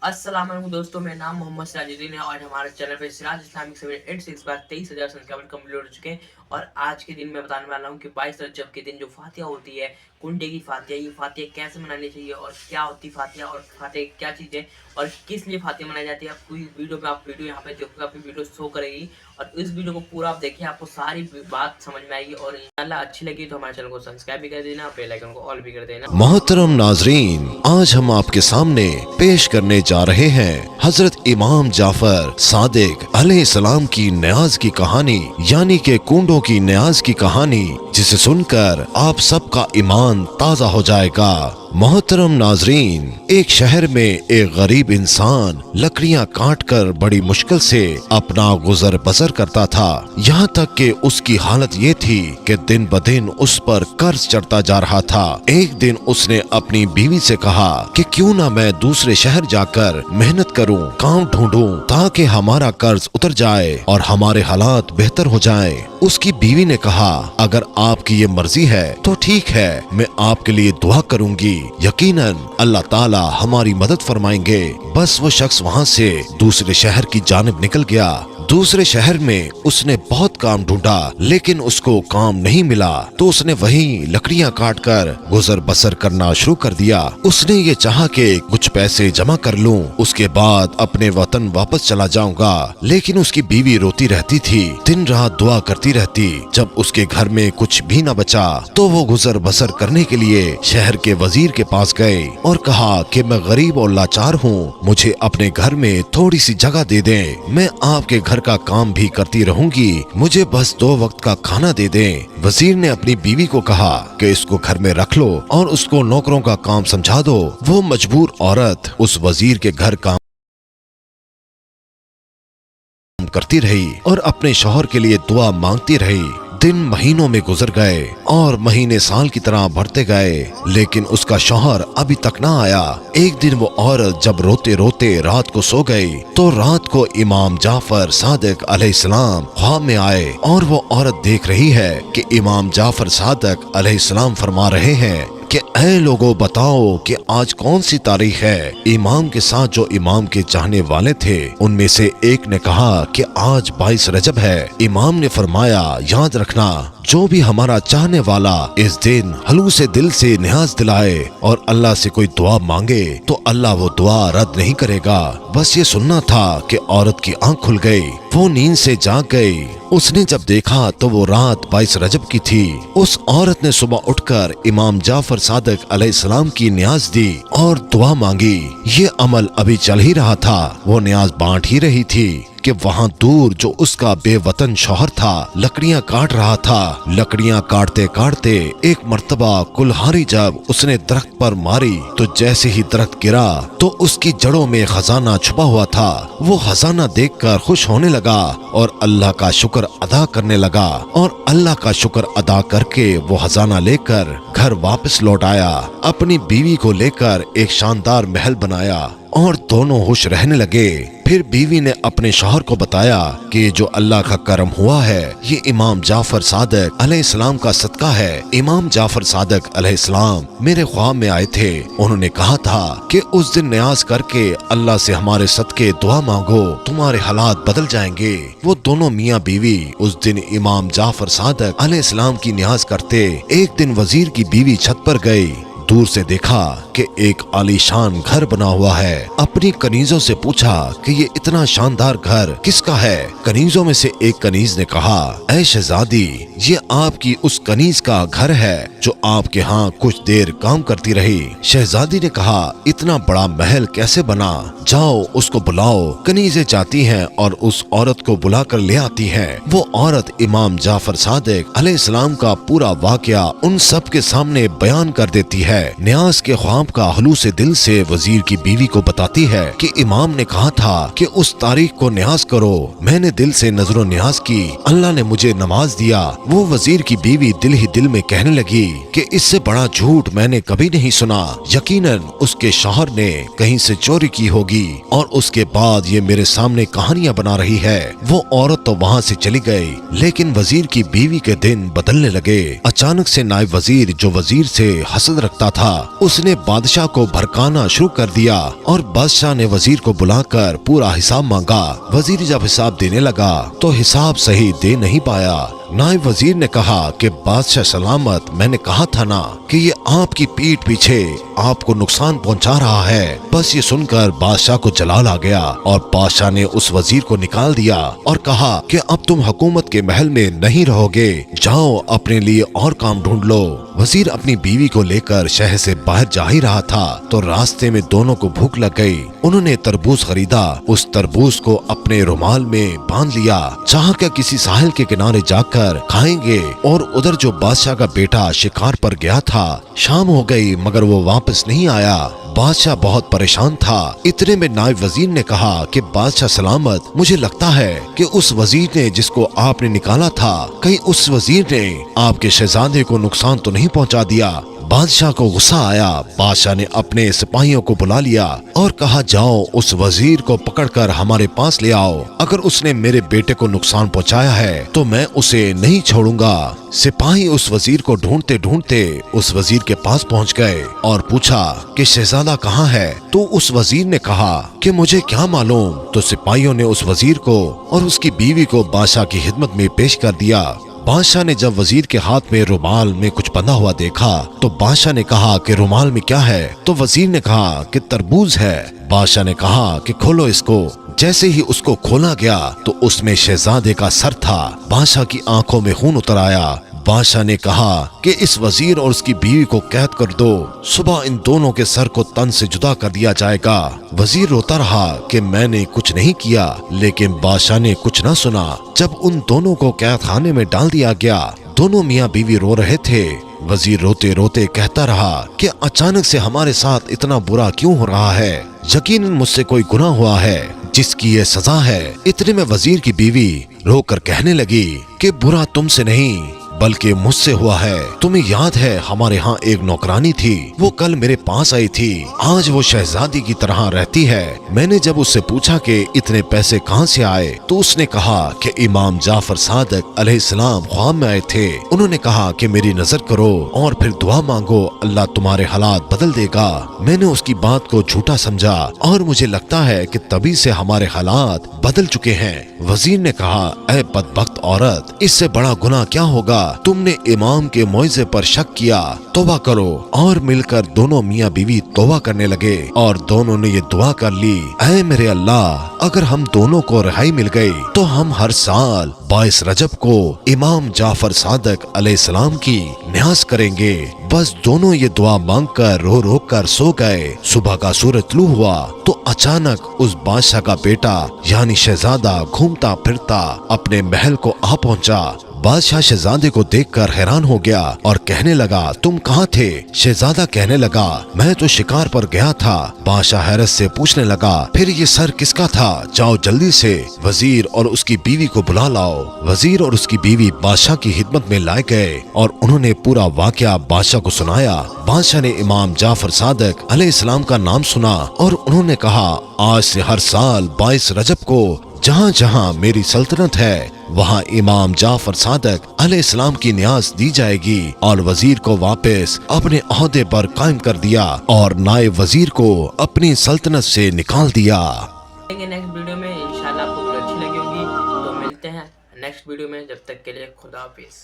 अस्सलाम वालेकुम दोस्तों, मेरा नाम मोहम्मद सिराजुद्दीन है और हमारे चैनल पे सिराज इस्लामिक 786 बार 23,000 सब्सक्राइबर कंप्लीट हो चुके हैं। और आज के दिन मैं बताने वाला हूँ कि 22 रजब के दिन जो फातिहा होती है, कुंडे की फातिहा, ये फातिहा कैसे मनानी चाहिए और क्या होती फातिहा और फातिहा क्या चीज़ है और किस लिए फातिहा मनाई जाती है। आपको इस वीडियो में आप वीडियो यहाँ पे देखोगे, आपकी वीडियो शो करेगी और इस वीडियो को पूरा आप देखिए, आपको सारी बात समझ में आएगी। और इंशाल्लाह अच्छी लगी तो हमारे चैनल को सब्सक्राइब भी कर देना, बेल आइकन को ऑल भी कर देना। मोहतरम नाजरीन, आज हम आपके सामने पेश करने जा रहे हैं हजरत इमाम जाफर सादिक अलैहिस्सलाम की न्याज की कहानी, यानी के कुंडों की न्याज की कहानी, जिसे सुनकर आप सबका ईमान ताजा हो जाएगा। मोहतरम नाजरीन, एक शहर में एक गरीब इंसान लकड़ियां काटकर बड़ी मुश्किल से अपना गुजर बसर करता था। यहाँ तक कि उसकी हालत ये थी कि दिन ब दिन उस पर कर्ज चढ़ता जा रहा था। एक दिन उसने अपनी बीवी से कहा कि क्यों ना मैं दूसरे शहर जाकर मेहनत करूं, काम ढूंढूं, ताकि हमारा कर्ज उतर जाए और हमारे हालात बेहतर हो जाएं। उसकी बीवी ने कहा, अगर आपकी ये मर्जी है तो ठीक है, मैं आपके लिए दुआ करूंगी, यकीनन अल्लाह ताला हमारी मदद फरमाएंगे। बस वो शख्स वहाँ से दूसरे शहर की जानिब निकल गया। दूसरे शहर में उसने बहुत काम ढूंढा, लेकिन उसको काम नहीं मिला, तो उसने वहीं लकड़ियां काटकर गुजर बसर करना शुरू कर दिया। उसने ये चाहा कि कुछ पैसे जमा कर लूं, उसके बाद अपने वतन वापस चला जाऊंगा, लेकिन उसकी बीवी रोती रहती थी, दिन रात दुआ करती रहती। जब उसके घर में कुछ भी न बचा तो वो गुजर बसर करने के लिए शहर के वजीर के पास गए और कहा कि मैं गरीब और लाचार हूँ, मुझे अपने घर में थोड़ी सी जगह दे दें, मैं आपके घर का काम भी करती रहूंगी, मुझे बस 2 वक्त का खाना दे दें। वजीर ने अपनी बीवी को कहा कि इसको घर में रख लो और उसको नौकरों का काम समझा दो। वो मजबूर औरत उस वजीर के घर काम करती रही और अपने शौहर के लिए दुआ मांगती रही। दिन महीनों में गुजर गए और महीने साल की तरह बढ़ते गए, लेकिन उसका शौहर अभी तक ना आया। एक दिन वो औरत जब रोते रोते रात को सो गई तो रात को इमाम जाफर सादिक अलैहिस्सलाम ख्वाब में आए और वो औरत देख रही है कि इमाम जाफर सादिक अलैहिस्सलाम फरमा रहे हैं कि ऐ लोगों, बताओ कि आज कौन सी तारीख है। इमाम के साथ जो इमाम के चाहने वाले थे उनमें से एक ने कहा कि आज 22 रजब है। इमाम ने फरमाया, याद रखना, जो भी हमारा चाहने वाला इस दिन हलू से दिल से न्याज दिलाए और अल्लाह से कोई दुआ मांगे तो अल्लाह वो दुआ रद्द नहीं करेगा। बस ये सुनना था कि औरत की आंख खुल गई, वो नींद से जाग गई। उसने जब देखा तो वो रात 22 रजब की थी। उस औरत ने सुबह उठकर इमाम जाफर सादिक अलैहिस्सलाम की न्याज दी और दुआ मांगी। ये अमल अभी चल ही रहा था, वो न्याज बांट ही रही थी कि वहाँ दूर जो उसका बेवतन शौहर था लकड़ियां काट रहा था। लकड़ियां काटते काटते एक मर्तबा कुल्हाड़ी जब उसने दरख्त पर मारी तो जैसे ही दरख्त गिरा तो उसकी जड़ों में खजाना छुपा हुआ था। वो खजाना देखकर खुश होने लगा और अल्लाह का शुक्र अदा करने लगा और अल्लाह का शुक्र अदा करके वो खजाना लेकर घर वापस लौट आया। अपनी बीवी को लेकर एक शानदार महल बनाया और दोनों खुश रहने लगे। फिर बीवी ने अपने शौहर को बताया कि जो अल्लाह का करम हुआ है ये इमाम जाफर सादिक अलैहिस्सलाम का सदका है। इमाम जाफर सादिक अलैहिस्सलाम मेरे ख्वाब में आए थे, उन्होंने कहा था कि उस दिन न्याज करके अल्लाह से हमारे सदके दुआ मांगो, तुम्हारे हालात बदल जाएंगे। वो दोनों मियाँ बीवी उस दिन इमाम जाफर सादिक अलैहिस्सलाम की न्याज करते। एक दिन वजीर की बीवी छत पर गई, दूर से देखा कि एक आलीशान घर बना हुआ है। अपनी कनीजों से पूछा कि ये इतना शानदार घर किसका है। कनीजों में से एक कनीज ने कहा, ऐ शहजादी, ये आपकी उस कनीज का घर है जो आपके यहाँ कुछ देर काम करती रही। शहजादी ने कहा, इतना बड़ा महल कैसे बना, जाओ उसको बुलाओ। कनीजें जाती हैं और उस औरत को बुलाकर ले आती हैं। वो औरत इमाम जाफर सादिक अलैहिस्सलाम का पूरा वाकया उन सब के सामने बयान कर देती है। न्याज के ख्वाब का हलू से दिल से वजीर की बीवी को बताती है कि इमाम ने कहा था कि उस तारीख को न्याज करो। मैंने दिल से नजरो न्याज की, अल्लाह ने मुझे नमाज दिया। वो वजीर की बीवी दिल ही दिल में कहने लगी कि इससे बड़ा झूठ मैंने कभी नहीं सुना। यकीनन उसके शौहर ने कहीं से चोरी की होगी और उसके बाद ये मेरे सामने कहानियां बना रही है। वो औरत तो वहाँ से चली गई, लेकिन वजीर की बीवी के दिन बदलने लगे। अचानक से नायब वजीर जो वजीर से हसद रखता था उसने बादशाह को भड़काना शुरू कर दिया और बादशाह ने वजीर को बुलाकर पूरा हिसाब मांगा। वजीर जब हिसाब देने लगा तो हिसाब सही दे नहीं पाया। नायब वजीर ने कहा कि बादशाह सलामत, मैंने कहा था ना कि ये आपकी पीठ पीछे आपको नुकसान पहुंचा रहा है। बस ये सुनकर बादशाह को जलाल आ गया और बादशाह ने उस वजीर को निकाल दिया और कहा कि अब तुम हुकूमत के महल में नहीं रहोगे, जाओ अपने लिए और काम ढूंढ लो। वजीर अपनी बीवी को लेकर शहर से बाहर जा ही रहा था तो रास्ते में दोनों को भूख लग गई। उन्होंने तरबूज खरीदा, उस तरबूज को अपने रुमाल में बांध लिया, चाह कर किसी साहिल के किनारे जाकर खाएंगे। और उधर जो बादशाह का बेटा शिकार पर गया था, शाम हो गई मगर वो वापस नहीं आया। बादशाह बहुत परेशान था। इतने में नायब वजीर ने कहा कि बादशाह सलामत, मुझे लगता है कि उस वजीर ने जिसको आपने निकाला था, कहीं उस वजीर ने आपके शहजादे को नुकसान तो नहीं पहुंचा दिया। बादशाह को गुस्सा आया। बादशाह ने अपने सिपाहियों को बुला लिया और कहा, जाओ उस वजीर को पकड़कर हमारे पास ले आओ। अगर उसने मेरे बेटे को नुकसान पहुंचाया है तो मैं उसे नहीं छोड़ूंगा। सिपाही उस वजीर को ढूंढते ढूंढते उस वजीर के पास पहुंच गए और पूछा कि शहजादा कहाँ है? तो उस वजीर ने कहा कि मुझे क्या मालूम। तो सिपाहियों ने उस वजीर को और उसकी बीवी को बादशाह की खिदमत में पेश कर दिया। बादशाह ने जब वजीर के हाथ में रुमाल में कुछ बंधा हुआ देखा तो बादशाह ने कहा कि रुमाल में क्या है? तो वजीर ने कहा कि तरबूज है। बादशाह ने कहा कि खोलो इसको। जैसे ही उसको खोला गया तो उसमें शहजादे का सर था। बादशाह की आंखों में खून उतर आया। बादशाह ने कहा कि इस वजीर और उसकी बीवी को कैद कर दो, सुबह इन दोनों के सर को तन से जुदा कर दिया जाएगा। वजीर रोता रहा कि मैंने कुछ नहीं किया, लेकिन बादशाह ने कुछ न सुना। जब उन दोनों को कैद खाने में डाल दिया गया, दोनों मियाँ बीवी रो रहे थे। वजीर रोते रोते कहता रहा कि अचानक से हमारे साथ इतना बुरा क्यों हो रहा है? यकीनन मुझसे कोई गुनाह हुआ है जिसकी ये सजा है। इतने में वजीर की बीवी रोकर कहने लगी कि बुरा तुमसे नहीं बल्कि मुझसे हुआ है। तुम्हें याद है हमारे यहाँ एक नौकरानी थी, वो कल मेरे पास आई थी। आज वो शहजादी की तरह रहती है। मैंने जब उससे पूछा कि इतने पैसे कहाँ से आए तो उसने कहा कि इमाम जाफर सादिक अलैहिस्सलाम ख्वाब में आए थे। उन्होंने कहा कि मेरी नजर करो और फिर दुआ मांगो, अल्लाह तुम्हारे हालात बदल देगा। मैंने उसकी बात को झूठा समझा और मुझे लगता है कि तभी से हमारे हालात बदल चुके हैं। वजीर ने कहा, ऐ बदबख्त औरत, इससे बड़ा गुनाह क्या होगा? तुमने इमाम के मौइज़े पर शक किया, तौबा करो। और मिलकर दोनों मियाँ बीवी तौबा करने लगे और दोनों ने ये दुआ कर ली, ऐ मेरे अल्लाह, अगर हम दोनों को रिहाई मिल गई तो हम हर साल 22 रजब को इमाम जाफर सादिक अलैहिस्सलाम की न्यास करेंगे। बस दोनों ये दुआ मांगकर रो रो कर सो गए। सुबह का सूरज तुलू हुआ तो अचानक उस बादशाह का बेटा यानी शहजादा घूमता फिरता अपने महल को आ पहुंचा। बादशाह शहजादे को देखकर हैरान हो गया और कहने लगा, तुम कहाँ थे? शहजादा कहने लगा, मैं तो शिकार पर गया था। बादशाह हैरत से पूछने लगा, फिर ये सर किसका था? जाओ जल्दी से वजीर और उसकी बीवी को बुला लाओ। वजीर और उसकी बीवी बादशाह की खिदमत में लाए गए और उन्होंने पूरा वाकया बादशाह को सुनाया। बादशाह ने इमाम जाफर सादिक अलैहिस्सलाम का नाम सुना और उन्होंने कहा, आज से हर साल 22 रजब को जहाँ जहाँ मेरी सल्तनत है वहाँ इमाम जाफर सादिक अलैहिस्सलाम की न्यास दी जाएगी। और वजीर को वापस अपने ओहदे पर कायम कर दिया और नायब वजीर को अपनी सल्तनत से निकाल दिया। नेक्स्ट वीडियो में इंशाल्लाह आपको वीडियो अच्छी लगी होगी, तो मिलते हैं नेक्स्ट वीडियो में। जब तक के लिए खुदा हाफिज।